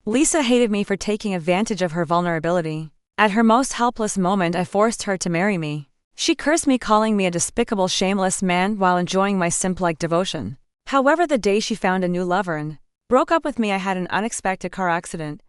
Lisa hated me for taking advantage of her vulnerability. At her most helpless moment, I forced her to marry me. She cursed me, calling me a despicable, shameless man while enjoying my simp-like devotion. However, the day she found a new lover and broke up with me, I had an unexpected car accident.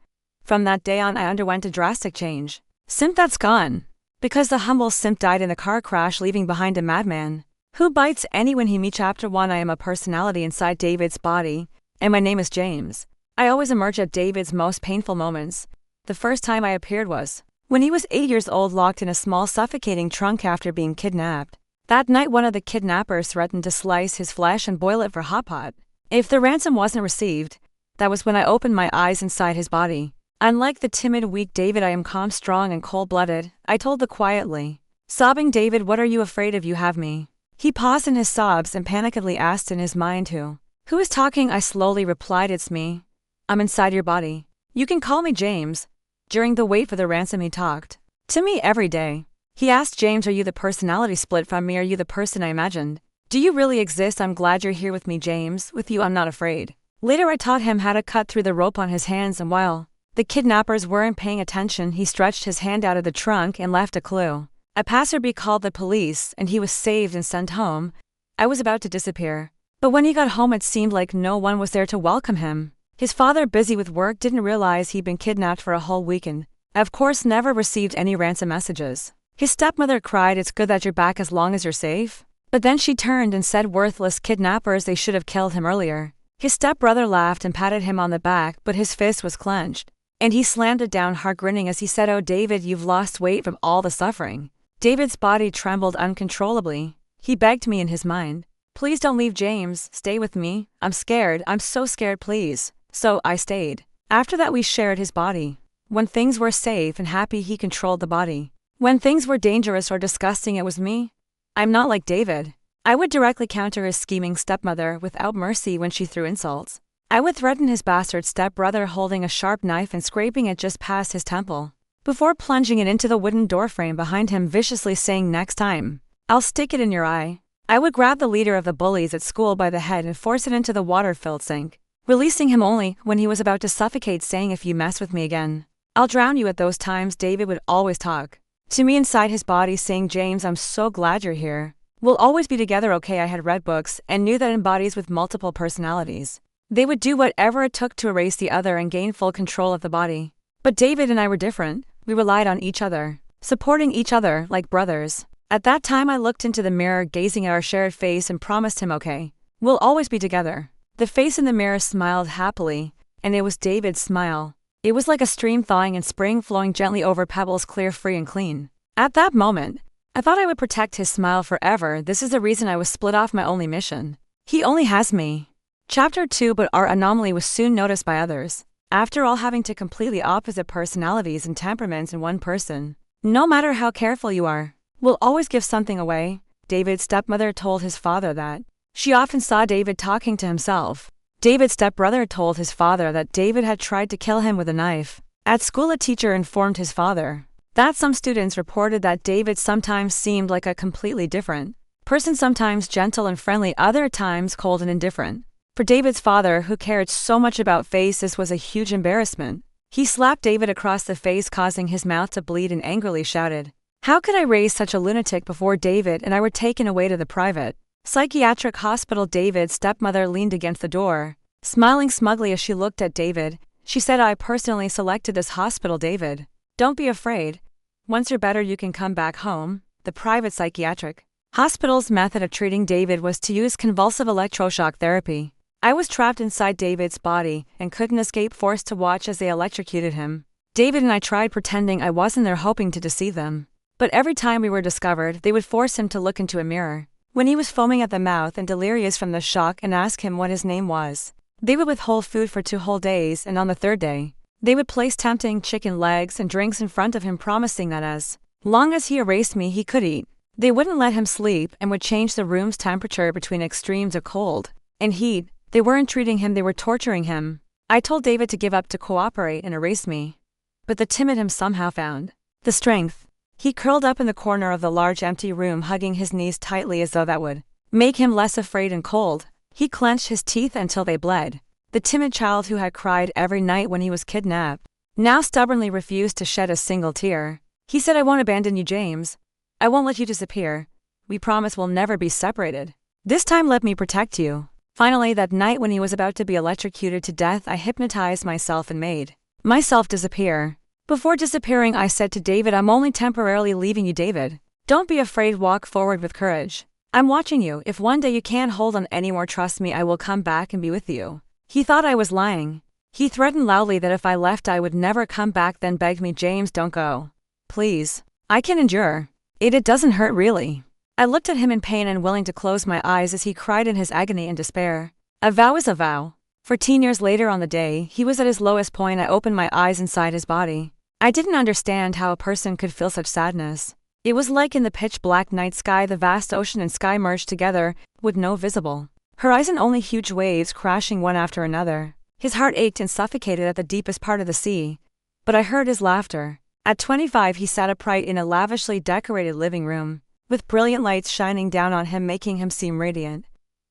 From that day on, I underwent a drastic change. Simp that's gone. Because the humble simp died in the car crash, leaving behind a madman who bites anyone he meets. Chapter 1. I am a personality inside David's body, and my name is James. I always emerge at David's most painful moments. The first time I appeared was when he was 8 years old, locked in a small suffocating trunk after being kidnapped. That night, one of the kidnappers threatened to slice his flesh and boil it for hot pot if the ransom wasn't received. That was when I opened my eyes inside his body. Unlike the timid, weak David, I am calm, strong, and cold-blooded, I told the quietly sobbing David, "What are you afraid of? You have me." He paused in his sobs and panickedly asked in his mind, Who is talking?" I slowly replied, "It's me. I'm inside your body. You can call me James." During the wait for the ransom, he talked to me every day. He asked, "James, are you the personality split from me? Are you the person I imagined? Do you really exist? I'm glad you're here with me, James. With you, I'm not afraid." Later, I taught him how to cut through the rope on his hands, and while the kidnappers weren't paying attention, he stretched his hand out of the trunk and left a clue. A passerby called the police, and he was saved and sent home. I was about to disappear, but when he got home, it seemed like no one was there to welcome him. His father, busy with work, didn't realize he'd been kidnapped for a whole weekend. Of course, never received any ransom messages. His stepmother cried, "It's good that you're back as long as you're safe." But then she turned and said, "Worthless kidnappers, they should have killed him earlier." His stepbrother laughed and patted him on the back, but his fist was clenched, and he slammed it down hard, grinning as he said, "Oh, David, you've lost weight from all the suffering." David's body trembled uncontrollably. He begged me in his mind, "Please don't leave, James. Stay with me. I'm scared. I'm so scared, please." So I stayed. After that, we shared his body. When things were safe and happy, he controlled the body. When things were dangerous or disgusting, it was me. I'm not like David. I would directly counter his scheming stepmother without mercy when she threw insults. I would threaten his bastard stepbrother, holding a sharp knife and scraping it just past his temple, before plunging it into the wooden doorframe behind him, viciously saying, "Next time, I'll stick it in your eye." I would grab the leader of the bullies at school by the head and force it into the water-filled sink, releasing him only when he was about to suffocate, saying, "If you mess with me again, I'll drown you." At those times, David would always talk to me inside his body, saying, "James, I'm so glad you're here. We'll always be together, okay?" I had read books and knew that in bodies with multiple personalities, they would do whatever it took to erase the other and gain full control of the body. But David and I were different. We relied on each other, supporting each other like brothers. At that time, I looked into the mirror, gazing at our shared face, and promised him, "Okay, we'll always be together." The face in the mirror smiled happily, and it was David's smile. It was like a stream thawing in spring, flowing gently over pebbles, clear, free, and clean. At that moment, I thought I would protect his smile forever. This is the reason I was split off my only mission. He only has me. Chapter 2. But our anomaly was soon noticed by others. After all, having two completely opposite personalities and temperaments in one person, no matter how careful you are, will always give something away. David's stepmother told his father that she often saw David talking to himself. David's stepbrother told his father that David had tried to kill him with a knife. At school, a teacher informed his father that some students reported that David sometimes seemed like a completely different person, sometimes gentle and friendly, other times cold and indifferent. For David's father, who cared so much about face, this was a huge embarrassment. He slapped David across the face, causing his mouth to bleed, and angrily shouted, "How could I raise such a lunatic?" Before David and I were taken away to the private psychiatric hospital, David's stepmother leaned against the door, smiling smugly as she looked at David. She said, "I personally selected this hospital, David. Don't be afraid. Once you're better, you can come back home." The private psychiatric hospital's method of treating David was to use convulsive electroshock therapy. I was trapped inside David's body and couldn't escape, forced to watch as they electrocuted him. David and I tried pretending I wasn't there, hoping to deceive them. But every time we were discovered, they would force him to look into a mirror. When he was foaming at the mouth and delirious from the shock, and ask him what his name was, they would withhold food for 2 whole days, and on the 3rd day, they would place tempting chicken legs and drinks in front of him, promising that as long as he erased me, he could eat. They wouldn't let him sleep and would change the room's temperature between extremes of cold and heat. They weren't treating him, they were torturing him. I told David to give up, to cooperate and erase me. But the timid him somehow found the strength. He curled up in the corner of the large empty room, hugging his knees tightly as though that would make him less afraid and cold. He clenched his teeth until they bled. The timid child who had cried every night when he was kidnapped now stubbornly refused to shed a single tear. He said, "I won't abandon you, James. I won't let you disappear. We promise we'll never be separated. This time let me protect you." Finally, that night when he was about to be electrocuted to death, I hypnotized myself and made myself disappear. Before disappearing, I said to David, "I'm only temporarily leaving you, David. Don't be afraid, walk forward with courage. I'm watching you. If one day you can't hold on anymore, trust me, I will come back and be with you." He thought I was lying. He threatened loudly that if I left I would never come back, then begged me, "James, don't go. Please. I can endure. It doesn't hurt really." I looked at him in pain and willing to close my eyes as he cried in his agony and despair. A vow is a vow. 14 years later, on the day he was at his lowest point, I opened my eyes inside his body. I didn't understand how a person could feel such sadness. It was like in the pitch-black night sky, the vast ocean and sky merged together, with no visible horizon, only huge waves crashing one after another. His heart ached and suffocated at the deepest part of the sea. But I heard his laughter. At 25, he sat upright in a lavishly decorated living room, with brilliant lights shining down on him, making him seem radiant.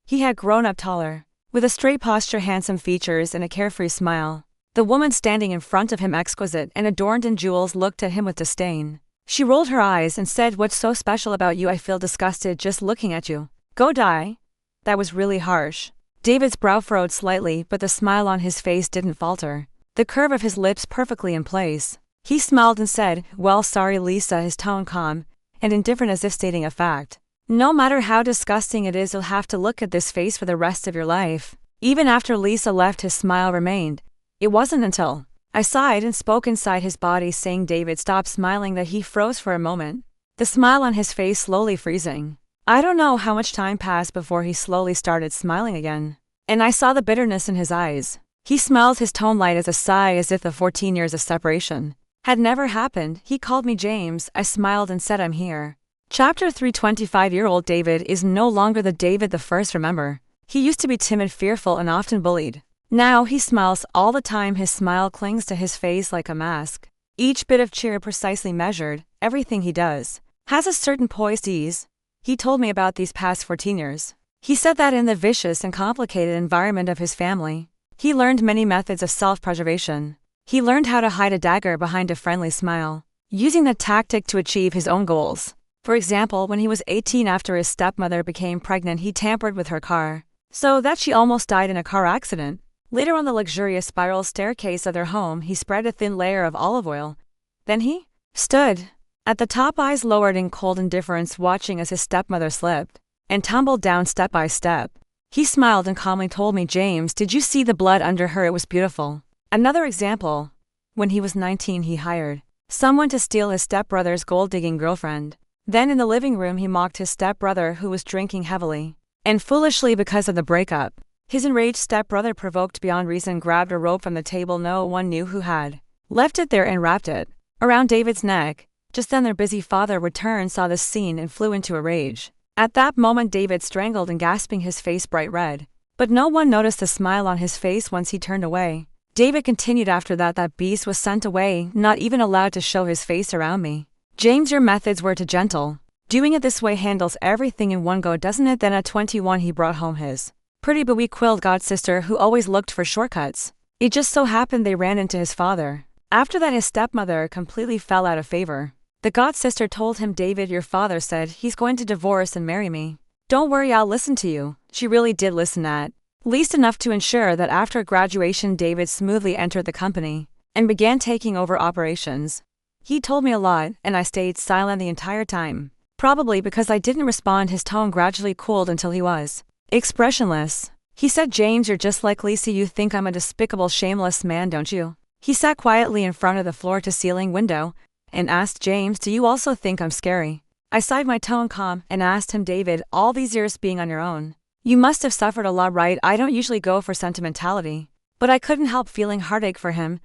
He had grown up taller, with a straight posture, handsome features, and a carefree smile. The woman standing in front of him, exquisite and adorned in jewels, looked at him with disdain. She rolled her eyes and said, "What's so special about you? I feel disgusted just looking at you. Go die." That was really harsh. David's brow furrowed slightly, but the smile on his face didn't falter, the curve of his lips perfectly in place. He smiled and said, "Well, sorry, Lisa," his tone calm and indifferent, as if stating a fact. "No matter how disgusting it is, you'll have to look at this face for the rest of your life." Even after Lisa left, his smile remained. It wasn't until I sighed and spoke inside his body, saying, "David, stop smiling," that he froze for a moment, the smile on his face slowly freezing. I don't know how much time passed before he slowly started smiling again, and I saw the bitterness in his eyes. He smiled, his tone light as a sigh, as if the 14 years of separation had never happened. He called me James. I smiled and said, "I'm here." Chapter 3. 25-year-old David is no longer the David the first. Remember, he used to be timid, fearful, and often bullied. Now he smiles all the time. His smile clings to his face like a mask. Each bit of cheer precisely measured. Everything he does has a certain poised ease. He told me about these past 14 years. He said that in the vicious and complicated environment of his family, he learned many methods of self-preservation. He learned how to hide a dagger behind a friendly smile, using that tactic to achieve his own goals. For example, when he was 18, after his stepmother became pregnant, he tampered with her car, so that she almost died in a car accident. Later, on the luxurious spiral staircase of their home, he spread a thin layer of olive oil. Then he stood at the top, eyes lowered in cold indifference, watching as his stepmother slipped and tumbled down step by step. He smiled and calmly told me, "James, did you see the blood under her? It was beautiful." Another example, when he was 19, he hired someone to steal his stepbrother's gold-digging girlfriend. Then in the living room, he mocked his stepbrother, who was drinking heavily and foolishly because of the breakup. His enraged stepbrother, provoked beyond reason, grabbed a rope from the table, no one knew who had left it there, and wrapped it around David's neck. Just then their busy father returned, saw this scene, and flew into a rage. At that moment, David strangled and gasping, his face bright red. But no one noticed the smile on his face once he turned away. David continued, "After that beast was sent away, not even allowed to show his face around me." "James, your methods were too gentle. Doing it this way handles everything in one go, doesn't it?" Then at 21, he brought home his pretty but weak-willed godsister, who always looked for shortcuts. It just so happened they ran into his father. After that, his stepmother completely fell out of favor. The godsister told him, "David, your father said he's going to divorce and marry me. Don't worry, I'll listen to you." She really did listen, at least enough to ensure that after graduation, David smoothly entered the company and began taking over operations. He told me a lot, and I stayed silent the entire time. Probably because I didn't respond, his tone gradually cooled until he was expressionless. He said, "James, you're just like Lisa. You think I'm a despicable, shameless man, don't you?" He sat quietly in front of the floor-to-ceiling window and asked, "James, do you also think I'm scary?" I sighed, my tone calm, and asked him, "David, all these years being on your own, you must have suffered a lot, right?" I don't usually go for sentimentality, but I couldn't help feeling heartache for him.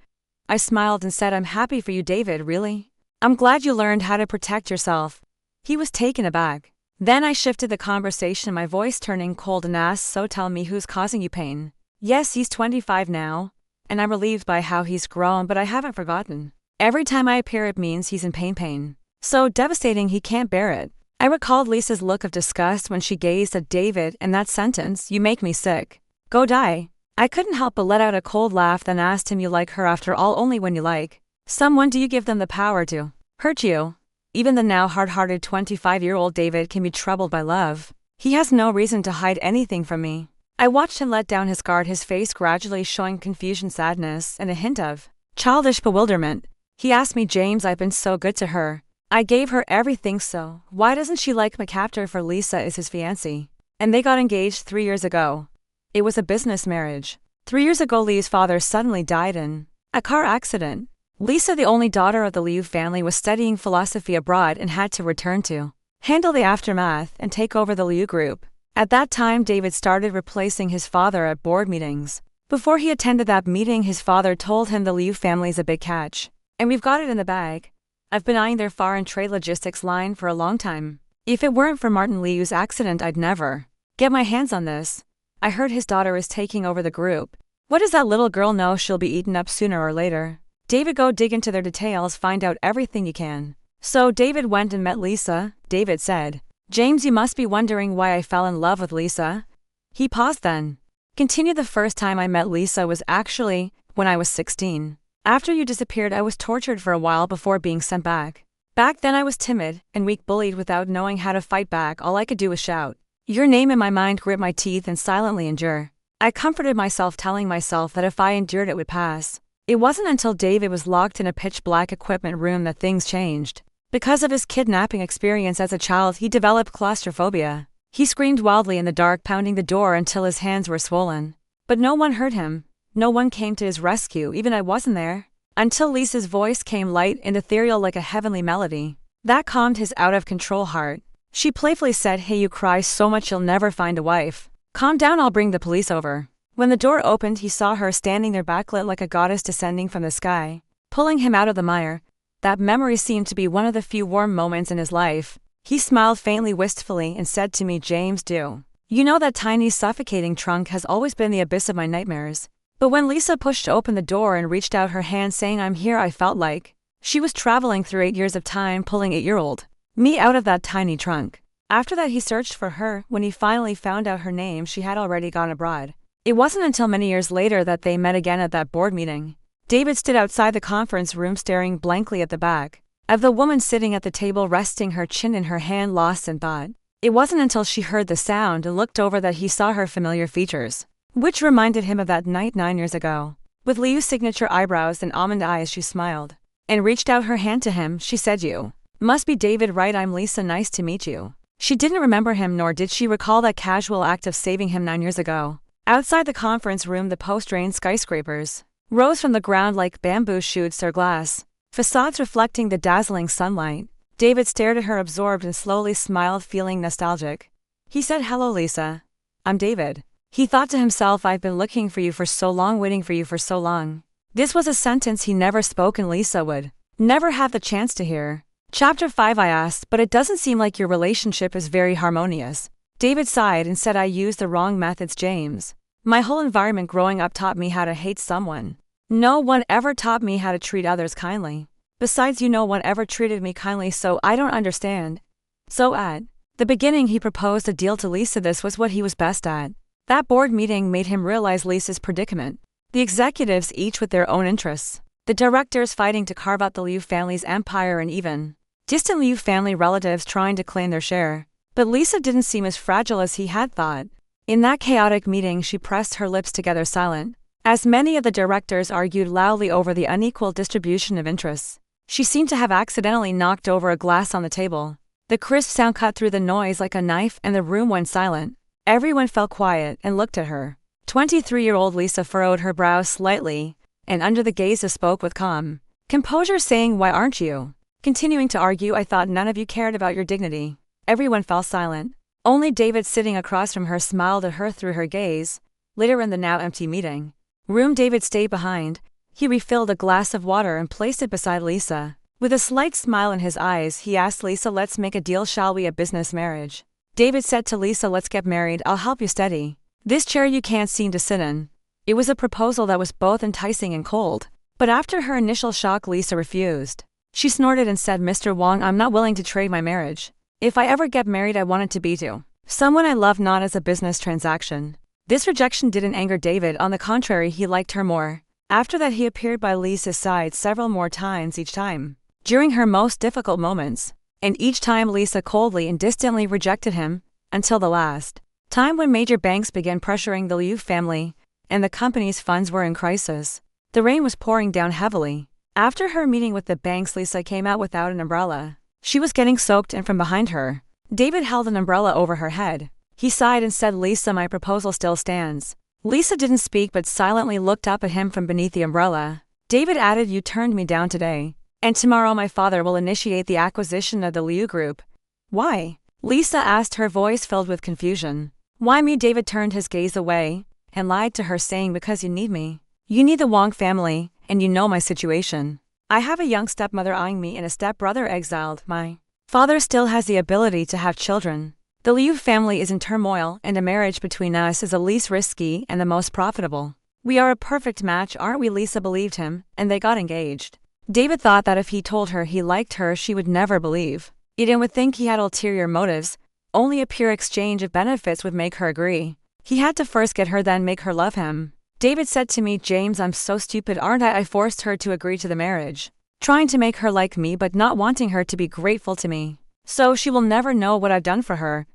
I smiled and said, "I'm happy for you, David, really. I'm glad you learned how to protect yourself." He was taken aback. Then I shifted the conversation, my voice turning cold, and asked, "So tell me, who's causing you pain?" "Yes, he's 25 now, and I'm relieved by how he's grown, but I haven't forgotten. Every time I appear, it means he's in pain. So devastating he can't bear it." I recalled Lisa's look of disgust when she gazed at David, and that sentence, "You make me sick. Go die." I couldn't help but let out a cold laugh, then asked him, you like her after all? Only when you like someone do you give them the power to hurt you. Even the now hard-hearted 25-year-old David can be troubled by love. He has no reason to hide anything from me. I watched him let down his guard, his face gradually showing confusion, sadness, and a hint of childish bewilderment. He asked me, James, I've been so good to her. I gave her everything, so why doesn't she like my captor? For Lisa is his fiancée, and they got engaged 3 years ago. It was a business marriage. 3 years ago, Lee's father suddenly died in a car accident. Lisa, the only daughter of the Liu family, was studying philosophy abroad and had to return to handle the aftermath and take over the Liu group. At that time, David started replacing his father at board meetings. Before he attended that meeting, his father told him the Liu family's a big catch, and we've got it in the bag. I've been eyeing their foreign trade logistics line for a long time. If it weren't for Martin Liu's accident, I'd never get my hands on this. I heard his daughter is taking over the group. What does that little girl know? She'll be eaten up sooner or later. David, go dig into their details, find out everything you can. So David went and met Lisa. David said, James, you must be wondering why I fell in love with Lisa. He paused, then continued, the first time I met Lisa was actually when I was 16. After you disappeared, I was tortured for a while before being sent back. Back then I was timid and weak, bullied without knowing how to fight back. All I could do was shout your name in my mind, grit my teeth, and silently endure. I comforted myself, telling myself that if I endured it would pass. It wasn't until David was locked in a pitch-black equipment room that things changed. Because of his kidnapping experience as a child, he developed claustrophobia. He screamed wildly in the dark, pounding the door until his hands were swollen. But no one heard him. No one came to his rescue, even I wasn't there. Until Lisa's voice came, light and ethereal like a heavenly melody. That calmed his out-of-control heart. She playfully said, hey, you cry so much you'll never find a wife. Calm down, I'll bring the police over. When the door opened, he saw her standing there, backlit like a goddess descending from the sky, pulling him out of the mire. That memory seemed to be one of the few warm moments in his life. He smiled faintly, wistfully, and said to me, James, do you know that tiny, suffocating trunk has always been the abyss of my nightmares? But when Lisa pushed open the door and reached out her hand saying, I'm here, I felt like she was traveling through 8 years of time, pulling 8-year-old me out of that tiny trunk. After that, he searched for her. When he finally found out her name, she had already gone abroad. It wasn't until many years later that they met again at that board meeting. David stood outside the conference room, staring blankly at the back of the woman sitting at the table, resting her chin in her hand, lost in thought. It wasn't until she heard the sound and looked over that he saw her familiar features, which reminded him of that night 9 years ago. With Liu's signature eyebrows and almond eyes, she smiled and reached out her hand to him. She said, you must be David, right? I'm Lisa, nice to meet you. She didn't remember him, nor did she recall that casual act of saving him 9 years ago. Outside the conference room, the post-rain skyscrapers rose from the ground like bamboo shoots or glass facades reflecting the dazzling sunlight. David stared at her, absorbed, and slowly smiled, feeling nostalgic. He said, hello, Lisa. I'm David. He thought to himself, I've been looking for you for so long, waiting for you for so long. This was a sentence he never spoke and Lisa would never have the chance to hear. Chapter 5. I asked, but it doesn't seem like your relationship is very harmonious. David sighed and said, I used the wrong methods, James. My whole environment growing up taught me how to hate someone. No one ever taught me how to treat others kindly. Besides, no one ever treated me kindly, so I don't understand. So at the beginning, he proposed a deal to Lisa. This was what he was best at. That board meeting made him realize Lisa's predicament. The executives, each with their own interests. The directors fighting to carve out the Liu family's empire, and even distant Liu family relatives trying to claim their share. But Lisa didn't seem as fragile as he had thought. In that chaotic meeting, she pressed her lips together, silent, as many of the directors argued loudly over the unequal distribution of interests. She seemed to have accidentally knocked over a glass on the table. The crisp sound cut through the noise like a knife, and the room went silent. Everyone fell quiet and looked at her. 23-year-old Lisa furrowed her brow slightly, and under the gaze spoke with calm composure, saying, why aren't you continuing to argue? I thought none of you cared about your dignity. Everyone fell silent. Only David, sitting across from her, smiled at her through her gaze. Later in the now empty meeting room, David stayed behind. He refilled a glass of water and placed it beside Lisa. With a slight smile in his eyes, he asked Lisa, let's make a deal, shall we? A business marriage. David said to Lisa, let's get married, I'll help you steady this chair you can't seem to sit in. It was a proposal that was both enticing and cold. But after her initial shock, Lisa refused. She snorted and said, Mr. Wong, I'm not willing to trade my marriage. If I ever get married, I want it to be to someone I love, not as a business transaction. This rejection didn't anger David, on the contrary, he liked her more. After that, he appeared by Lisa's side several more times each time, during her most difficult moments, and each time Lisa coldly and distantly rejected him, until the last time when major banks began pressuring the Liu family, and the company's funds were in crisis. The rain was pouring down heavily. After her meeting with the banks, Lisa came out without an umbrella. She was getting soaked, and from behind her, David held an umbrella over her head. He sighed and said, "Lisa, my proposal still stands." Lisa didn't speak but silently looked up at him from beneath the umbrella. David added, "You turned me down today, and tomorrow my father will initiate the acquisition of the Liu Group." "Why?" Lisa asked, her voice filled with confusion. "Why me?" David turned his gaze away and lied to her, saying, "Because you need me. You need the Wang family, and you know my situation. I have a young stepmother eyeing me and a stepbrother exiled. My father still has the ability to have children. The Liu family is in turmoil, and a marriage between us is the least risky and the most profitable. We are a perfect match, aren't we?" Lisa believed him, and they got engaged. David thought that if he told her he liked her, she would never believe it and would think he had ulterior motives. Only a pure exchange of benefits would make her agree. He had to first get her, then make her love him. David said to me, "James, I'm so stupid, aren't I? I forced her to agree to the marriage, trying to make her like me but not wanting her to be grateful to me. So she will never know what I've done for her."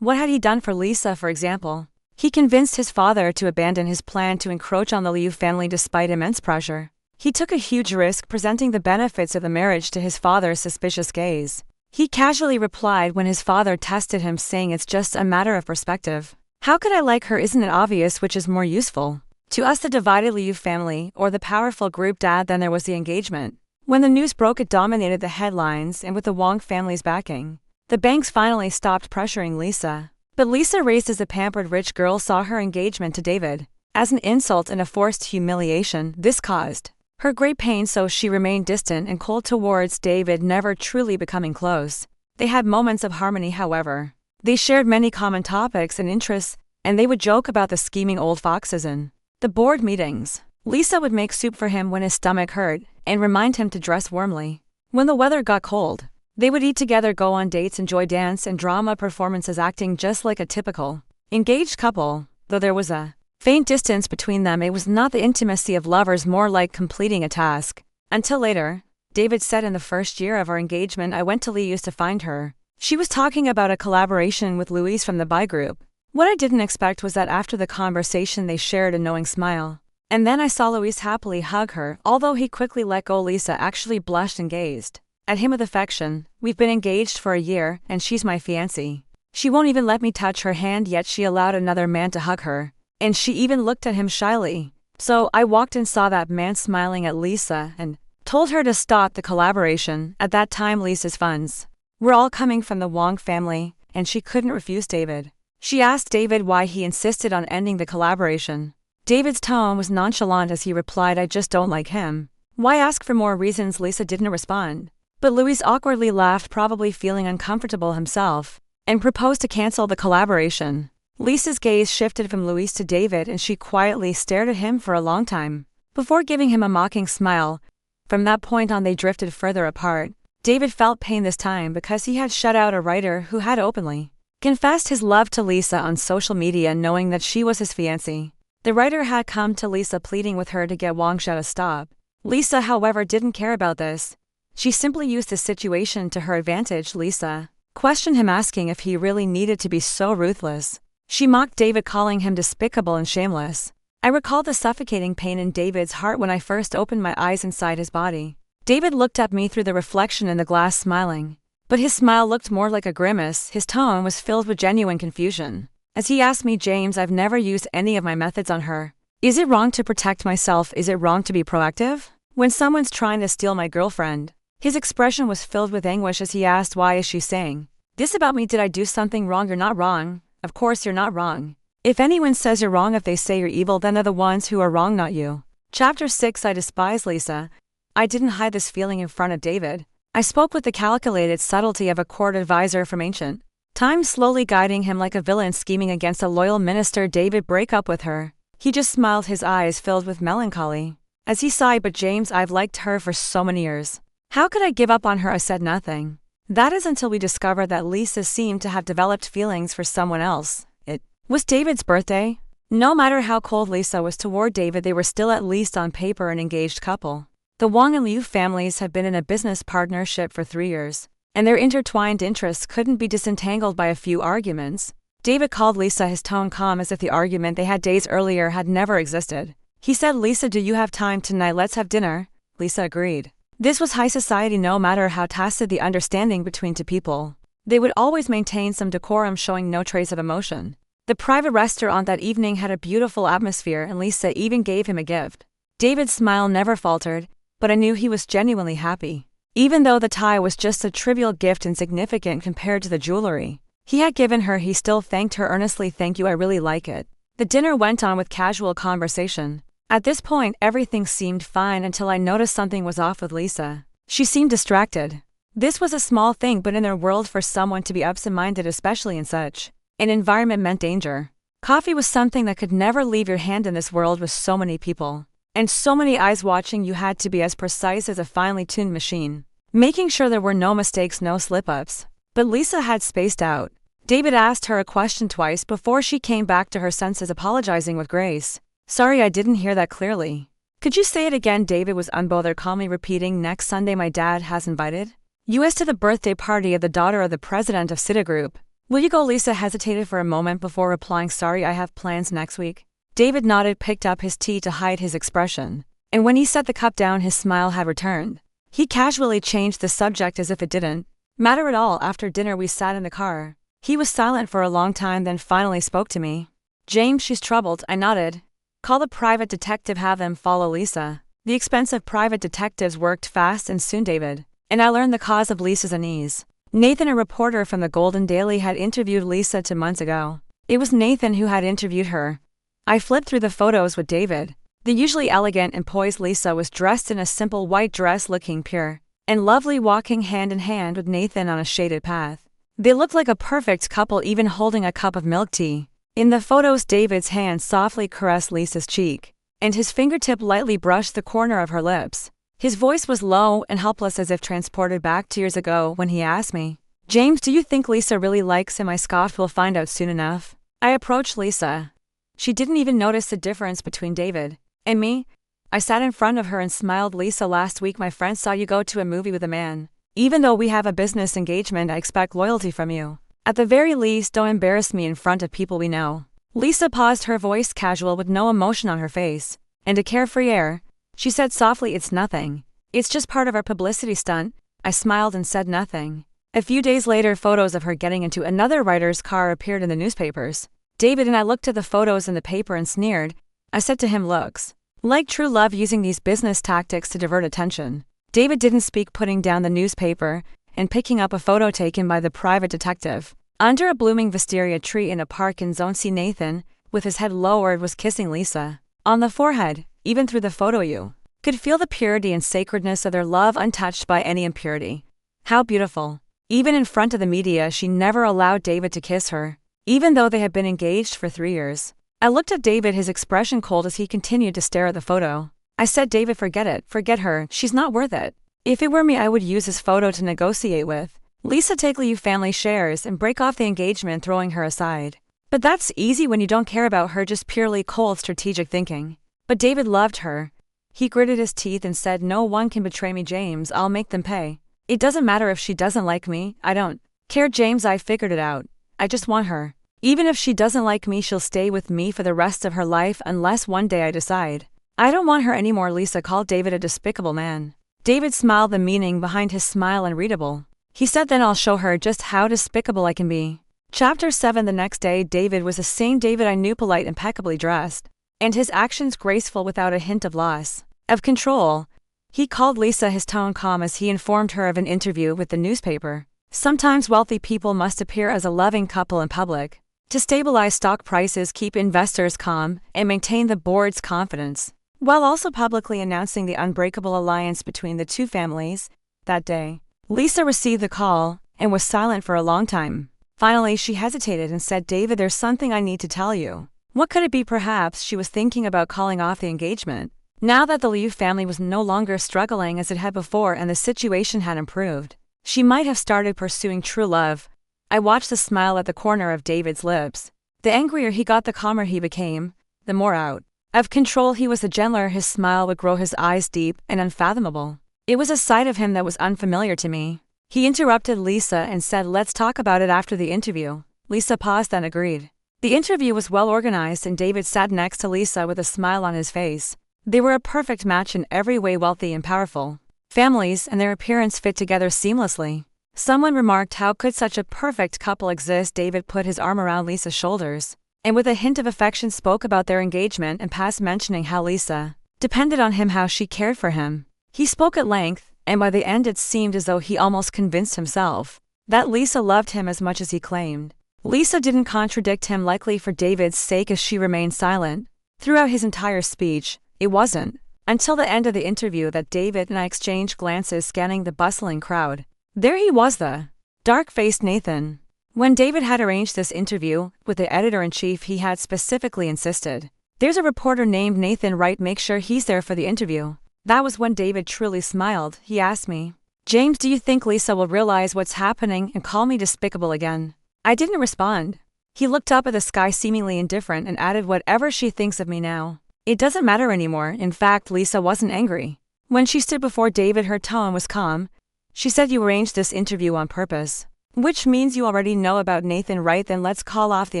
What had he done for Lisa, for example? He convinced his father to abandon his plan to encroach on the Liu family despite immense pressure. He took a huge risk presenting the benefits of the marriage to his father's suspicious gaze. He casually replied when his father tested him, saying, "It's just a matter of perspective. How could I like her? Isn't it obvious which is more useful to us, the divided Liu family or the powerful group?" Dad, then there was the engagement. When the news broke, it dominated the headlines, and with the Wang family's backing, the banks finally stopped pressuring Lisa. But Lisa, raised as a pampered rich girl, saw her engagement to David as an insult and a forced humiliation. This caused her great pain, so she remained distant and cold towards David, never truly becoming close. They had moments of harmony, however. They shared many common topics and interests, and they would joke about the scheming old foxes in the board meetings. Lisa would make soup for him when his stomach hurt and remind him to dress warmly when the weather got cold. They would eat together, go on dates, enjoy dance and drama performances, acting just like a typical engaged couple. Though there was a faint distance between them, it was not the intimacy of lovers, more like completing a task. Until later, David said, "In the first year of our engagement, I went to Liu's to find her. She was talking about a collaboration with Louise from the Bai Group. What I didn't expect was that after the conversation they shared a knowing smile. And then I saw Louise happily hug her, although he quickly let go. Lisa actually blushed and gazed at him with affection. We've been engaged for a year, and she's my fiancée. She won't even let me touch her hand, yet she allowed another man to hug her. And she even looked at him shyly. So I walked and saw that man smiling at Lisa and told her to stop the collaboration. At that time, Lisa's funds were all coming from the Wang family, and she couldn't refuse David. She asked David why he insisted on ending the collaboration. David's tone was nonchalant as he replied, "I just don't like him." Why ask for more reasons? Lisa didn't respond. But Louis awkwardly laughed, probably feeling uncomfortable himself, and proposed to cancel the collaboration. Lisa's gaze shifted from Louis to David, and she quietly stared at him for a long time, before giving him a mocking smile. From that point on, they drifted further apart. David felt pain this time because he had shut out a writer who had openly confessed his love to Lisa on social media, knowing that she was his fiancée. The writer had come to Lisa pleading with her to get Wangsha to stop. Lisa, however, didn't care about this. She simply used the situation to her advantage. Lisa questioned him, asking if he really needed to be so ruthless. She mocked David, calling him despicable and shameless. I recalled the suffocating pain in David's heart when I first opened my eyes inside his body. David looked at me through the reflection in the glass, smiling. But his smile looked more like a grimace. His tone was filled with genuine confusion as he asked me, "James, I've never used any of my methods on her. Is it wrong to protect myself? Is it wrong to be proactive when someone's trying to steal my girlfriend?" His expression was filled with anguish as he asked, "Why is she saying this about me? Did I do something wrong?" "You're not wrong. Of course you're not wrong. If anyone says you're wrong, if they say you're evil, then they're the ones who are wrong, not you." Chapter 6. I despise Lisa. I didn't hide this feeling in front of David. I spoke with the calculated subtlety of a court advisor from ancient times, slowly guiding him like a villain scheming against a loyal minister. "David, break up with her." He just smiled, his eyes filled with melancholy as he sighed, "But James, I've liked her for so many years. How could I give up on her?" I said nothing. That is until we discovered that Lisa seemed to have developed feelings for someone else. It was David's birthday. No matter how cold Lisa was toward David, they were still at least on paper an engaged couple. The Wang and Liu families have been in a business partnership for 3 years, and their intertwined interests couldn't be disentangled by a few arguments. David called Lisa, his tone calm as if the argument they had days earlier had never existed. He said, "Lisa, do you have time tonight? Let's have dinner." Lisa agreed. This was high society. No matter how tacit the understanding between two people, they would always maintain some decorum, showing no trace of emotion. The private restaurant that evening had a beautiful atmosphere, and Lisa even gave him a gift. David's smile never faltered, but I knew he was genuinely happy. Even though the tie was just a trivial gift, insignificant compared to the jewelry he had given her, he still thanked her earnestly. "Thank you, I really like it." The dinner went on with casual conversation. At this point, everything seemed fine until I noticed something was off with Lisa. She seemed distracted. This was a small thing, but in their world, for someone to be absent-minded, especially in such an environment, meant danger. Coffee was something that could never leave your hand in this world with so many people and so many eyes watching. You had to be as precise as a finely tuned machine, making sure there were no mistakes, no slip-ups. But Lisa had spaced out. David asked her a question twice before she came back to her senses, apologizing with grace. "Sorry, I didn't hear that clearly. Could you say it again?" David was unbothered, calmly repeating, "Next Sunday my dad has invited us to the birthday party of the daughter of the president of Citigroup. Will you go?" Lisa hesitated for a moment before replying, "Sorry, I have plans next week." David nodded, picked up his tea to hide his expression, and when he set the cup down, his smile had returned. He casually changed the subject as if it didn't matter at all. After dinner we sat in the car. He was silent for a long time, then finally spoke to me. "James, she's troubled." I nodded. "Call the private detective, have them follow Lisa." The expensive private detectives worked fast and soon David and I learned the cause of Lisa's unease. Nathan, a reporter from the Golden Daily, had interviewed Lisa 2 months ago. It was Nathan who had interviewed her. I flipped through the photos with David. The usually elegant and poised Lisa was dressed in a simple white dress, looking pure and lovely, walking hand in hand with Nathan on a shaded path. They looked like a perfect couple, even holding a cup of milk tea. In the photos, David's hand softly caressed Lisa's cheek, and his fingertip lightly brushed the corner of her lips. His voice was low and helpless, as if transported back to years ago when he asked me, "James, do you think Lisa really likes him?" I scoffed, "We'll find out soon enough." I approached Lisa. She didn't even notice the difference between David and me. I sat in front of her and smiled. "Lisa, last week my friend saw you go to a movie with a man. Even though we have a business engagement, I expect loyalty from you. At the very least, don't embarrass me in front of people we know." Lisa paused, her voice casual with no emotion on her face, and a carefree air. She said softly, "It's nothing. It's just part of our publicity stunt." I smiled and said nothing. A few days later, photos of her getting into another writer's car appeared in the newspapers. David and I looked at the photos in the paper and sneered. I said to him, "Looks like true love, using these business tactics to divert attention." David didn't speak, putting down the newspaper and picking up a photo taken by the private detective. Under a blooming wisteria tree in a park in Zone C, Nathan, with his head lowered, was kissing Lisa on the forehead. Even through the photo you could feel the purity and sacredness of their love, untouched by any impurity. How beautiful. Even in front of the media, she never allowed David to kiss her, even though they had been engaged for 3 years. I looked at David, his expression cold as he continued to stare at the photo. I said, "David, forget it. Forget her. She's not worth it. If it were me, I would use this photo to negotiate with Lisa, take Liu family shares and break off the engagement, throwing her aside. But that's easy when you don't care about her, just purely cold strategic thinking." But David loved her. He gritted his teeth and said, "No one can betray me, James. I'll make them pay. It doesn't matter if she doesn't like me. I don't care, James. I figured it out. I just want her. Even if she doesn't like me, she'll stay with me for the rest of her life, unless one day I decide I don't want her anymore." Lisa called David a despicable man. David smiled, the meaning behind his smile unreadable. He said, "Then I'll show her just how despicable I can be." Chapter 7. The next day, David was the same David I knew, polite, impeccably dressed, and his actions graceful without a hint of loss of control. He called Lisa, his tone calm as he informed her of an interview with the newspaper. Sometimes wealthy people must appear as a loving couple in public to stabilize stock prices, keep investors calm, and maintain the board's confidence, while also publicly announcing the unbreakable alliance between the two families. That day, Lisa received the call and was silent for a long time. Finally, she hesitated and said, "David, there's something I need to tell you." What could it be? Perhaps she was thinking about calling off the engagement, now that the Liu family was no longer struggling as it had before and the situation had improved. She might have started pursuing true love. I watched the smile at the corner of David's lips. The angrier he got, the calmer he became. the more out of control he was, the gentler his smile would grow, his eyes deep and unfathomable. It was a side of him that was unfamiliar to me. He interrupted Lisa and said, "Let's talk about it after the interview." Lisa paused, then agreed. The interview was well organized and David sat next to Lisa with a smile on his face. They were a perfect match in every way, wealthy and powerful families, and their appearance fit together seamlessly. Someone remarked, "How could such a perfect couple exist?" David put his arm around Lisa's shoulders, and with a hint of affection spoke about their engagement and past, mentioning how Lisa depended on him, how she cared for him. He spoke at length, and by the end it seemed as though he almost convinced himself that Lisa loved him as much as he claimed. Lisa didn't contradict him, likely for David's sake, as she remained silent throughout his entire speech. It wasn't until the end of the interview that David and I exchanged glances, scanning the bustling crowd. There he was, the dark-faced Nathan. When David had arranged this interview with the editor-in-chief, he had specifically insisted, "There's a reporter named Nathan Wright, make sure he's there for the interview." That was when David truly smiled. He asked me, "James, do you think Lisa will realize what's happening and call me despicable again?" I didn't respond. He looked up at the sky, seemingly indifferent, and added, "Whatever she thinks of me now, it doesn't matter anymore." In fact, Lisa wasn't angry. When she stood before David, her tone was calm. She said, "You arranged this interview on purpose, which means you already know about Nathan Wright. Then let's call off the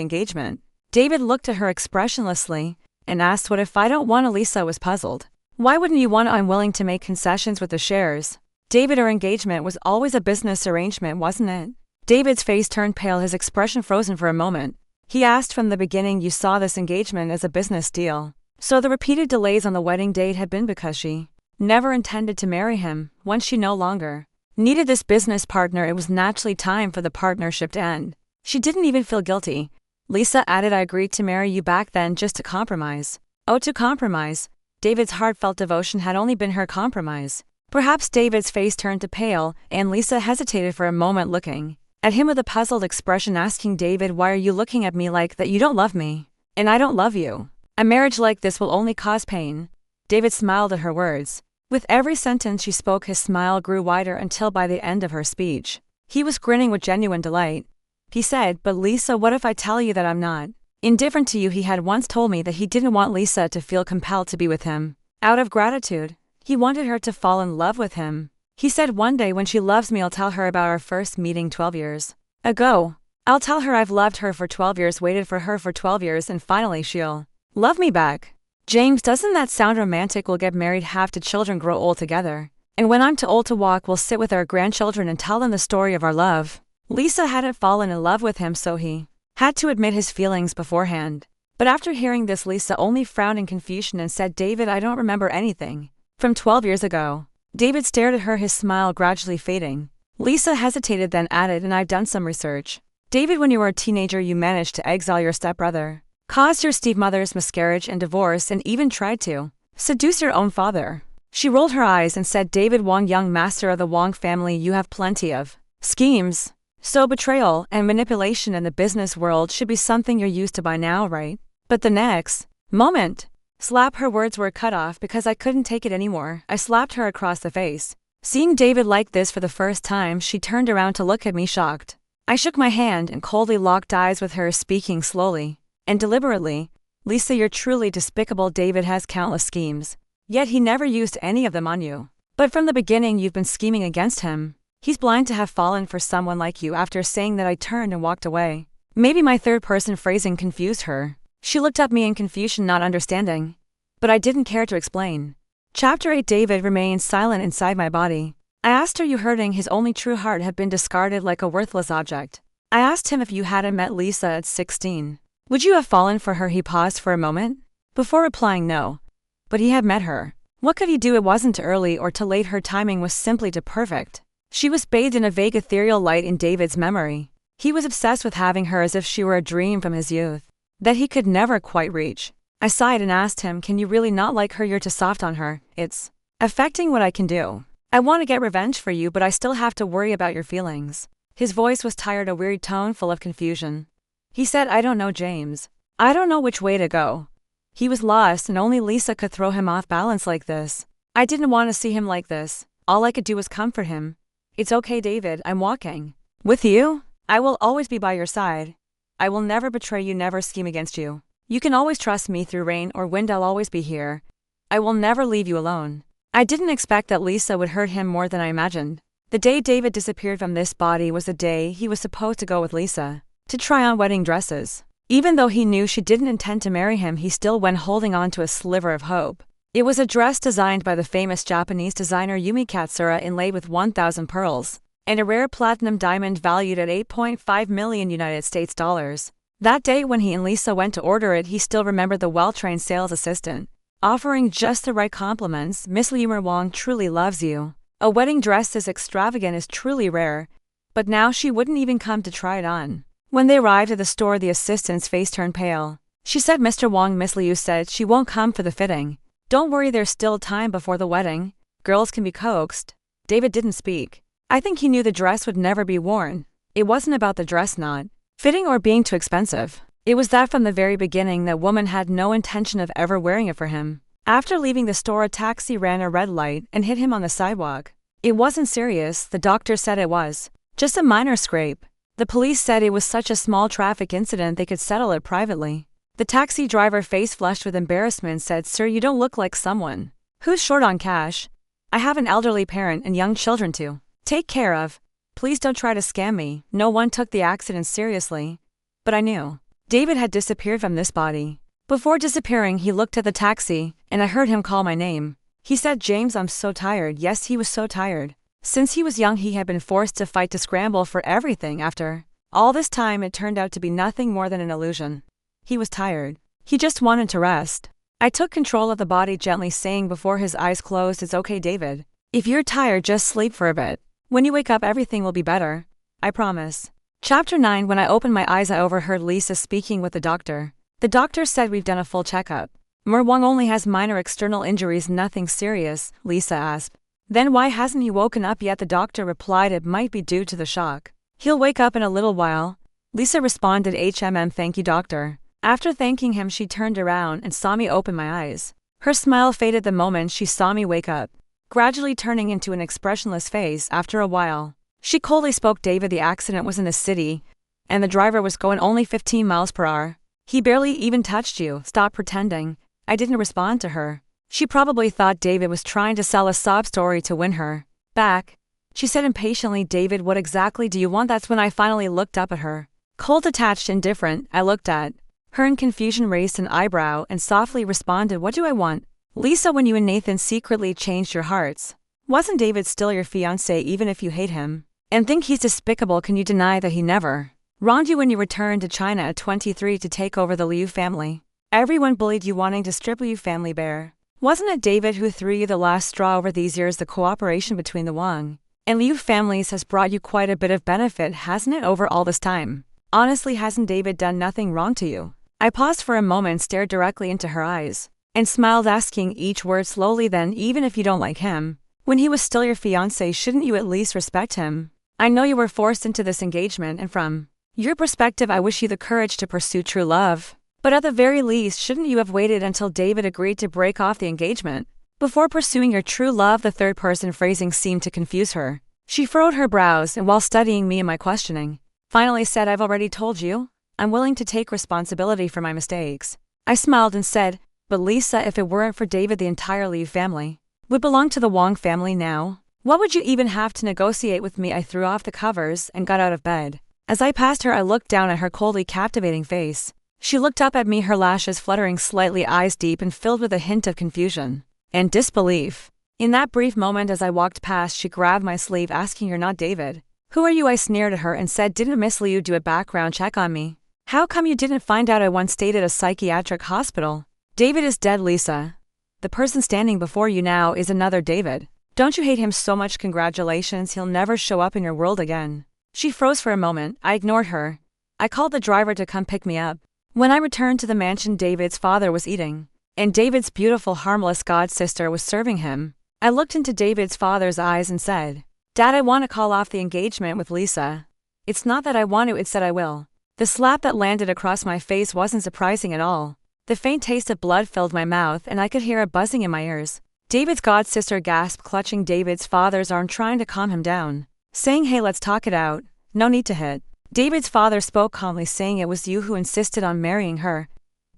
engagement." David looked at her expressionlessly and asked, "What if I don't want to?" Lisa was puzzled. "Why wouldn't you want to? I'm willing to make concessions with the shares." David, our engagement was always a business arrangement, wasn't it? David's face turned pale, his expression frozen for a moment. He asked, "From the beginning you saw this engagement as a business deal? So the repeated delays on the wedding date had been because she never intended to marry him. Once she no longer needed this business partner, it was naturally time for the partnership to end. She didn't even feel guilty." Lisa added, "I agreed to marry you back then just to compromise." Oh, to compromise? David's heartfelt devotion had only been her compromise. Perhaps David's face turned to pale, and Lisa hesitated for a moment, looking at him with a puzzled expression, asking, "David, why are you looking at me like that? You don't love me, and I don't love you. A marriage like this will only cause pain." David smiled at her words. With every sentence she spoke, his smile grew wider until by the end of her speech, he was grinning with genuine delight. He said, "But Lisa, what if I tell you that I'm not indifferent to you?" He had once told me that he didn't want Lisa to feel compelled to be with him out of gratitude. He wanted her to fall in love with him. He said, "One day when she loves me, I'll tell her about our first meeting 12 years ago. I'll tell her I've loved her for 12 years, waited for her for 12 years, and finally she'll love me back." James, doesn't that sound romantic? We'll get married, have two children, grow old together. And when I'm too old to walk, we'll sit with our grandchildren and tell them the story of our love. Lisa hadn't fallen in love with him, so he had to admit his feelings beforehand. But after hearing this, Lisa only frowned in confusion and said, "David, I don't remember anything from 12 years ago." David stared at her, his smile gradually fading. Lisa hesitated, then added, "And I've done some research. David, when you were a teenager, you managed to exile your stepbrother, caused your stepmother's miscarriage and divorce, and even tried to seduce your own father." She rolled her eyes and said, "David Wong, young master of the Wong family, you have plenty of schemes. So betrayal and manipulation in the business world should be something you're used to by now, right?" But the next moment, slap, her words were cut off because I couldn't take it anymore. I slapped her across the face. Seeing David like this for the first time, she turned around to look at me, shocked. I shook my hand and coldly locked eyes with her, speaking slowly and deliberately, "Lisa, you're truly despicable. David has countless schemes, yet he never used any of them on you. But from the beginning you've been scheming against him. He's blind to have fallen for someone like you." After saying that, I turned and walked away. Maybe my third-person phrasing confused her. She looked at me in confusion, not understanding. But I didn't care to explain. Chapter 8. David remained silent inside my body. I asked, "Are you hurting?" His only true heart had been discarded like a worthless object. I asked him, "If you hadn't met Lisa at 16, would you have fallen for her?" He paused for a moment before replying, "No." But he had met her. What could he do? It wasn't too early or too late. Her timing was simply too perfect. She was bathed in a vague ethereal light in David's memory. He was obsessed with having her, as if she were a dream from his youth that he could never quite reach. I sighed and asked him, "Can you really not like her? You're too soft on her. It's affecting what I can do. I want to get revenge for you, but I still have to worry about your feelings." His voice was tired, a weary tone full of confusion. He said, "I don't know, James. I don't know which way to go." He was lost, and only Lisa could throw him off balance like this. I didn't want to see him like this. All I could do was comfort him. "It's okay, David, I'm walking with you. I will always be by your side. I will never betray you, never scheme against you." You can always trust me through rain or wind, I'll always be here. I will never leave you alone. I didn't expect that Lisa would hurt him more than I imagined. The day David disappeared from this body was the day he was supposed to go with Lisa to try on wedding dresses. Even though he knew she didn't intend to marry him, he still went, holding on to a sliver of hope. It was a dress designed by the famous Japanese designer Yumi Katsura, inlaid with 1,000 pearls, and a rare platinum diamond valued at $8.5 million United States dollars. That day when he and Lisa went to order it, he still remembered the well-trained sales assistant offering just the right compliments. "Miss Liu Wang truly loves you. A wedding dress this extravagant is truly rare." But now she wouldn't even come to try it on. When they arrived at the store, the assistant's face turned pale. She said, "Mr. Wang, Miss Liu said she won't come for the fitting. Don't worry, there's still time before the wedding. Girls can be coaxed." David didn't speak. I think he knew the dress would never be worn. It wasn't about the dress not fitting or being too expensive. It was that from the very beginning that woman had no intention of ever wearing it for him. After leaving the store, a taxi ran a red light and hit him on the sidewalk. It wasn't serious, the doctor said it was. Just a minor scrape. The police said it was such a small traffic incident they could settle it privately. The taxi driver, face flushed with embarrassment, said, "Sir, you don't look like someone who's short on cash. I have an elderly parent and young children to take care of. Please don't try to scam me." No one took the accident seriously. But I knew David had disappeared from this body. Before disappearing, he looked at the taxi, and I heard him call my name. He said, "James, I'm so tired." Yes, he was so tired. Since he was young, he had been forced to fight, to scramble for everything. After all this time, it turned out to be nothing more than an illusion. He was tired. He just wanted to rest. I took control of the body, gently saying before his eyes closed, "It's okay, David. If you're tired, just sleep for a bit. When you wake up, everything will be better. I promise." Chapter 9. When I opened my eyes, I overheard Lisa speaking with the doctor. The doctor said, "We've done a full checkup. Wang only has minor external injuries, nothing serious." Lisa asked, "Then why hasn't he woken up yet?" The doctor replied, "It might be due to the shock. He'll wake up in a little while." Lisa responded, "Thank you, doctor." After thanking him, she turned around and saw me open my eyes. Her smile faded the moment she saw me wake up, gradually turning into an expressionless face. After a while, she coldly spoke, "David, the accident was in the city, and the driver was going only 15 miles per hour. He barely even touched you. Stop pretending." I didn't respond to her. She probably thought David was trying to sell a sob story to win her back. She said impatiently, "David, what exactly do you want?" That's when I finally looked up at her. Cold, detached, indifferent, I looked at her in confusion, raised an eyebrow, and softly responded, "What do I want?" "Lisa, when you and Nathan secretly changed your hearts, wasn't David still your fiancé? Even if you hate him and think he's despicable, can you deny that he never wronged you when you returned to China at 23 to take over the Liu family? Everyone bullied you, wanting to strip Liu family bare. Wasn't it David who threw you the last straw over these years? The cooperation between the Wang and Liu families has brought you quite a bit of benefit, hasn't it, over all this time? Honestly, hasn't David done nothing wrong to you?" I paused for a moment, stared directly into her eyes, and smiled, asking each word slowly. "Then, even if you don't like him, when he was still your fiancé, shouldn't you at least respect him? I know you were forced into this engagement, and from your perspective, I wish you the courage to pursue true love. But at the very least, shouldn't you have waited until David agreed to break off the engagement before pursuing your true love?" The third-person phrasing seemed to confuse her. She furrowed her brows, and while studying me and my questioning, finally said, "I've already told you. I'm willing to take responsibility for my mistakes." I smiled and said, "But Lisa, if it weren't for David, the entire Liu family would belong to the Wang family now. What would you even have to negotiate with me?" I threw off the covers and got out of bed. As I passed her, I looked down at her coldly captivating face. She looked up at me, her lashes fluttering slightly, eyes deep and filled with a hint of confusion and disbelief. In that brief moment as I walked past, she grabbed my sleeve, asking, "You're not David. Who are you?" I sneered at her and said, "Didn't Miss Liu do a background check on me? How come you didn't find out I once stayed at a psychiatric hospital?" "David is dead, Lisa. The person standing before you now is another David. Don't you hate him so much? Congratulations, he'll never show up in your world again." She froze for a moment. I ignored her. I called the driver to come pick me up. When I returned to the mansion, David's father was eating, and David's beautiful, harmless god-sister was serving him. I looked into David's father's eyes and said, "Dad, I want to call off the engagement with Lisa. It's not that I want to, it's that I will." The slap that landed across my face wasn't surprising at all. The faint taste of blood filled my mouth, and I could hear a buzzing in my ears. David's god-sister gasped, clutching David's father's arm, trying to calm him down, saying, "Hey, let's talk it out. No need to hit." David's father spoke calmly, saying, "It was you who insisted on marrying her.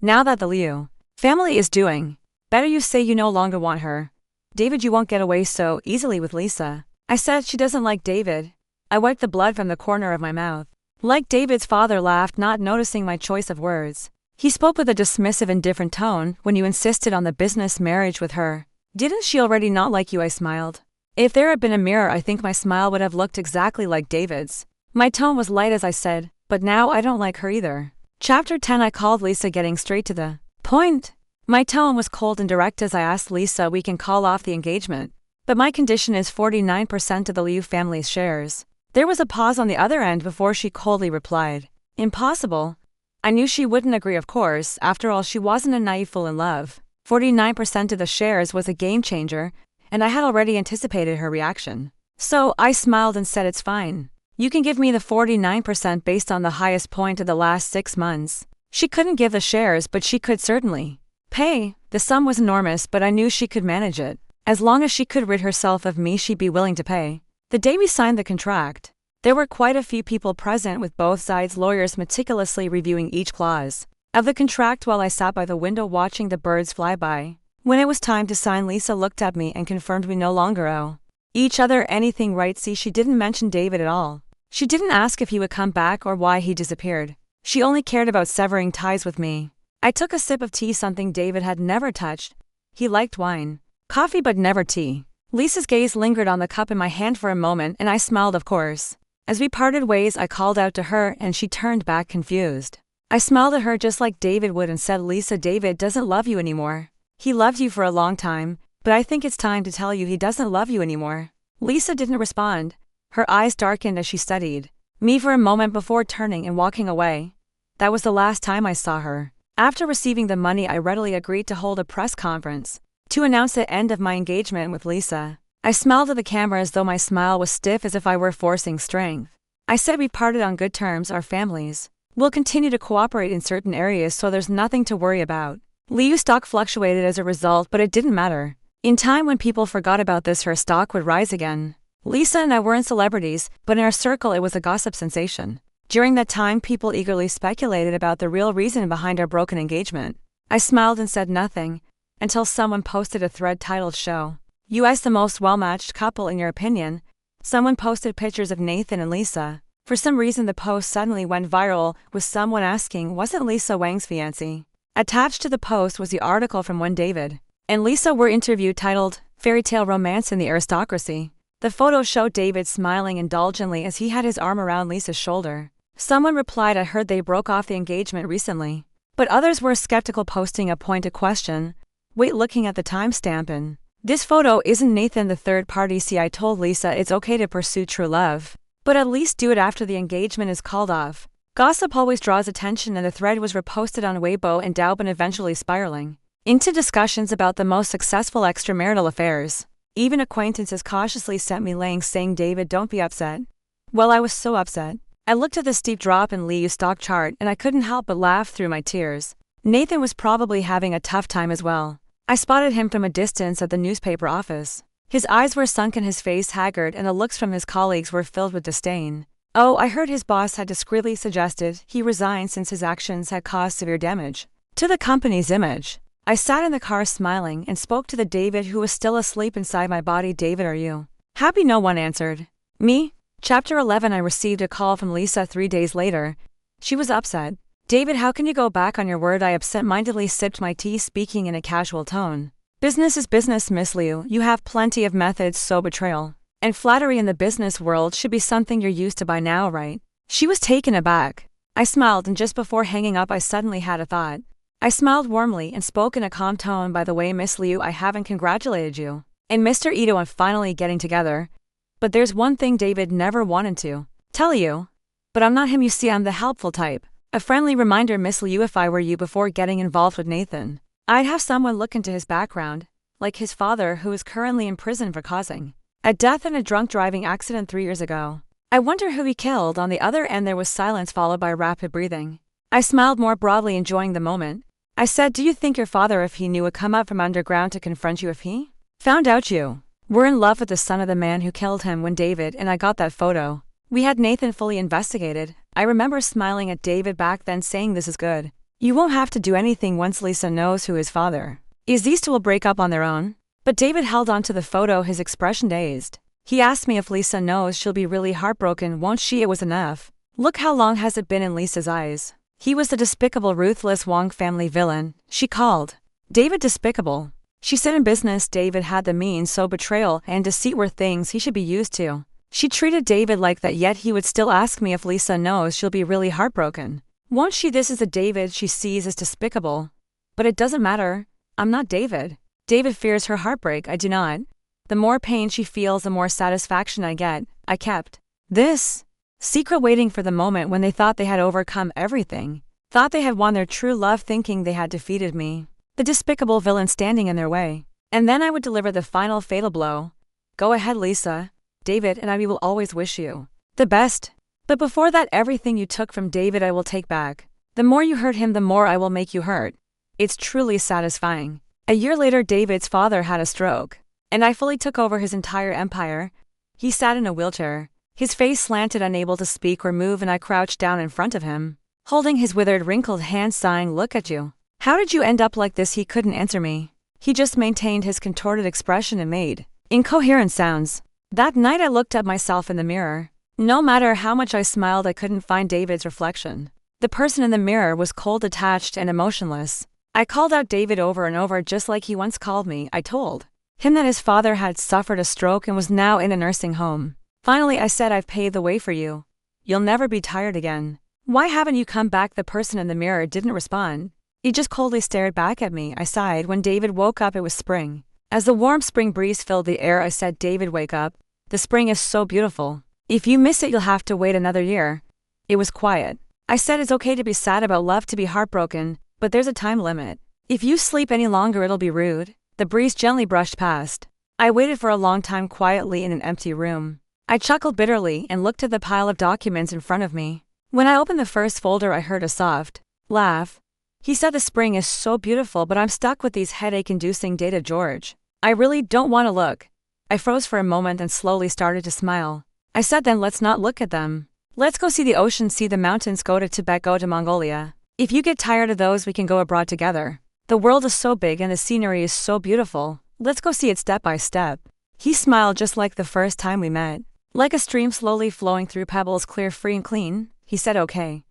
Now that the Liu family is doing better, you say you no longer want her. David, you won't get away so easily with Lisa. I said she doesn't like David. I wiped the blood from the corner of my mouth. Like David's father laughed, not noticing my choice of words. He spoke with a dismissive, indifferent tone when you insisted on the business marriage with her. Didn't she already not like you? I smiled. If there had been a mirror, I think my smile would have looked exactly like David's. My tone was light as I said, but now I don't like her either. Chapter 10. I called Lisa, getting straight to the point. My tone was cold and direct as I asked Lisa, we can call off the engagement, but my condition is 49% of the Liu family's shares. There was a pause on the other end before she coldly replied, impossible. I knew she wouldn't agree, of course. After all, she wasn't a naive fool in love. 49% of the shares was a game changer, and I had already anticipated her reaction. So I smiled and said, it's fine. You can give me the 49% based on the highest point of the last 6 months. She couldn't give the shares, but she could certainly pay. The sum was enormous, but I knew she could manage it. As long as she could rid herself of me, she'd be willing to pay. The day we signed the contract, there were quite a few people present, with both sides' lawyers meticulously reviewing each clause of the contract while I sat by the window watching the birds fly by. When it was time to sign, Lisa looked at me and confirmed we no longer owe each other anything, right? See, she didn't mention David at all. She didn't ask if he would come back or why he disappeared. She only cared about severing ties with me. I took a sip of tea, something David had never touched. He liked wine, coffee, but never tea. Lisa's gaze lingered on the cup in my hand for a moment, and I smiled, of course. As we parted ways, I called out to her, and she turned back confused. I smiled at her just like David would and said, Lisa, David doesn't love you anymore. He loved you for a long time, but I think it's time to tell you he doesn't love you anymore. Lisa didn't respond. Her eyes darkened as she studied me for a moment before turning and walking away. That was the last time I saw her. After receiving the money, I readily agreed to hold a press conference to announce the end of my engagement with Lisa. I smiled at the camera as though my smile was stiff, as if I were forcing strength. I said, we parted on good terms. Our families will continue to cooperate in certain areas, so there's nothing to worry about. Liu's stock fluctuated as a result, but it didn't matter. In time, when people forgot about this, her stock would rise again. Lisa and I weren't celebrities, but in our circle it was a gossip sensation. During that time, people eagerly speculated about the real reason behind our broken engagement. I smiled and said nothing, until someone posted a thread titled, Show US the most well-matched couple in your opinion. Someone posted pictures of Nathan and Lisa. For some reason, the post suddenly went viral, with someone asking, wasn't Lisa Wang's fiancé? Attached to the post was the article from when David and Lisa were interviewed, titled, Fairy Tale Romance in the Aristocracy. The photo showed David smiling indulgently as he had his arm around Lisa's shoulder. Someone replied, I heard they broke off the engagement recently. But others were skeptical, posting a pointed question. Wait, looking at the timestamp in this photo, isn't Nathan the third party? See, I told Lisa it's okay to pursue true love, but at least do it after the engagement is called off. Gossip always draws attention, and the thread was reposted on Weibo and Douban, eventually spiraling into discussions about the most successful extramarital affairs. Even acquaintances cautiously sent me links saying, David, don't be upset. Well, I was so upset. I looked at the steep drop in Liu's stock chart, and I couldn't help but laugh through my tears. Nathan was probably having a tough time as well. I spotted him from a distance at the newspaper office. His eyes were sunken, his face haggard, and the looks from his colleagues were filled with disdain. Oh, I heard his boss had discreetly suggested he resign since his actions had caused severe damage to the company's image. I sat in the car smiling and spoke to the David who was still asleep inside my body. David, are you happy? No one answered me. Chapter 11. I received a call from Lisa 3 days later. She was upset. David, how can you go back on your word? I absent-mindedly sipped my tea, speaking in a casual tone. Business is business, Miss Liu. You have plenty of methods, so betrayal and flattery in the business world should be something you're used to by now, right? She was taken aback. I smiled, and just before hanging up, I suddenly had a thought. I smiled warmly and spoke in a calm tone. By the way, Miss Liu, I haven't congratulated you and Mr. Ito on finally getting together. But there's one thing David never wanted to tell you. But I'm not him, you see, I'm the helpful type. A friendly reminder, Miss Liu, if I were you, before getting involved with Nathan, I'd have someone look into his background, like his father, who is currently in prison for causing a death in a drunk driving accident 3 years ago. I wonder who he killed. On the other end there was silence, followed by rapid breathing. I smiled more broadly, enjoying the moment. I said, do you think your father, if he knew, would come up from underground to confront you if he found out you were in love with the son of the man who killed him? When David and I got that photo, we had Nathan fully investigated. I remember smiling at David back then, saying, this is good. You won't have to do anything once Lisa knows who his father is. These two will break up on their own. But David held on to the photo, his expression dazed. He asked me if Lisa knows she'll be really heartbroken, won't she? It was enough. Look how long has it been in Lisa's eyes. He was the despicable, ruthless Wong family villain. She called David despicable. She said in business David had the means, so betrayal and deceit were things he should be used to. She treated David like that, yet he would still ask me if Lisa knows she'll be really heartbroken. Won't she? This is the David she sees as despicable. But it doesn't matter. I'm not David. David fears her heartbreak, I do not. The more pain she feels, the more satisfaction I get. I kept this secret, waiting for the moment when they thought they had overcome everything, thought they had won their true love, thinking they had defeated me, the despicable villain standing in their way. And then I would deliver the final fatal blow. Go ahead, Lisa. David and I will always wish you the best. But before that, everything you took from David I will take back. The more you hurt him, the more I will make you hurt. It's truly satisfying. A year later, David's father had a stroke, and I fully took over his entire empire. He sat in a wheelchair, his face slanted, unable to speak or move, and I crouched down in front of him, holding his withered, wrinkled hand, sighing, "Look at you. How did you end up like this?" He couldn't answer me. He just maintained his contorted expression and made incoherent sounds. That night I looked at myself in the mirror. No matter how much I smiled, I couldn't find David's reflection. The person in the mirror was cold, detached, and emotionless. I called out David over and over, just like he once called me. I told him that his father had suffered a stroke and was now in a nursing home. Finally, I said, "I've paved the way for you. You'll never be tired again. Why haven't you come back?" The person in the mirror didn't respond. He just coldly stared back at me. I sighed. When David woke up, it was spring. As the warm spring breeze filled the air, I said, "David, wake up. The spring is so beautiful. If you miss it, you'll have to wait another year." It was quiet. I said, "It's okay to be sad about love, to be heartbroken, but there's a time limit. If you sleep any longer, it'll be rude." The breeze gently brushed past. I waited for a long time quietly in an empty room. I chuckled bitterly and looked at the pile of documents in front of me. When I opened the first folder, I heard a soft laugh. He said, "The spring is so beautiful, but I'm stuck with these headache-inducing data, George. I really don't want to look." I froze for a moment and slowly started to smile. I said, "Then let's not look at them. Let's go see the ocean, see the mountains, go to Tibet, go to Mongolia. If you get tired of those, we can go abroad together. The world is so big and the scenery is so beautiful. Let's go see it step by step." He smiled just like the first time we met. Like a stream slowly flowing through pebbles, clear, free and clean, he said, "Okay."